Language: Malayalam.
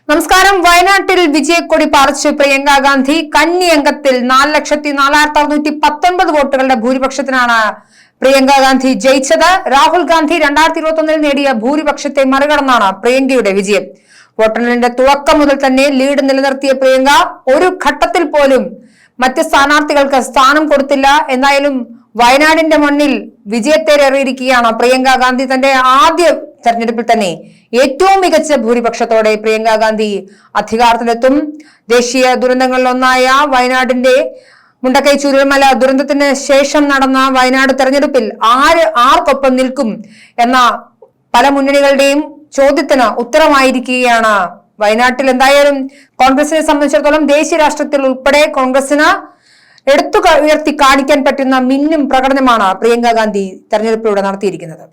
നമസ്കാരം. വയനാട്ടിൽ വിജയക്കൊടി പാറിച്ച് പ്രിയങ്ക ഗാന്ധി. കന്നി അംഗത്തിൽ 4,04,619 വോട്ടുകളുടെ ഭൂരിപക്ഷത്തിനാണ് പ്രിയങ്ക ഗാന്ധി ജയിച്ചത്. രാഹുൽ ഗാന്ധി 2021 നേടിയ ഭൂരിപക്ഷത്തെ മറികടന്നാണ് പ്രിയങ്കയുടെ വിജയം. വോട്ടെണ്ണലിന്റെ തുടക്കം മുതൽ തന്നെ ലീഡ് നിലനിർത്തിയ പ്രിയങ്ക ഒരു ഘട്ടത്തിൽ പോലും മറ്റ് സ്ഥാനാർത്ഥികൾക്ക് സ്ഥാനം കൊടുത്തില്ല. എന്തായാലും വയനാടിന്റെ മണ്ണിൽ വിജയത്തേറിയിരിക്കുകയാണ് പ്രിയങ്ക ഗാന്ധി. തന്റെ ആദ്യ തെരഞ്ഞെടുപ്പിൽ തന്നെ ഏറ്റവും മികച്ച ഭൂരിപക്ഷത്തോടെ പ്രിയങ്ക ഗാന്ധി അധികാരത്തിലെത്തും. ദേശീയ ദുരന്തങ്ങളിലൊന്നായ വയനാടിന്റെ മുണ്ടക്കൈ ചൂരൽമല ദുരന്തത്തിന് ശേഷം നടന്ന വയനാട് തെരഞ്ഞെടുപ്പിൽ ആർക്കൊപ്പം നിൽക്കും എന്ന പല മുന്നണികളുടെയും ചോദ്യത്തിന് ഉത്തരമായിരിക്കുകയാണ് വയനാട്ടിൽ. എന്തായാലും കോൺഗ്രസിനെ സംബന്ധിച്ചിടത്തോളം ദേശീയ രാഷ്ട്രീയത്തിൽ ഉൾപ്പെടെ കോൺഗ്രസിന് ഉയർത്തി കാണിക്കാൻ പറ്റുന്ന മിന്നും പ്രകടനമാണ് പ്രിയങ്ക ഗാന്ധി തെരഞ്ഞെടുപ്പിലൂടെ നടത്തിയിരിക്കുന്നത്.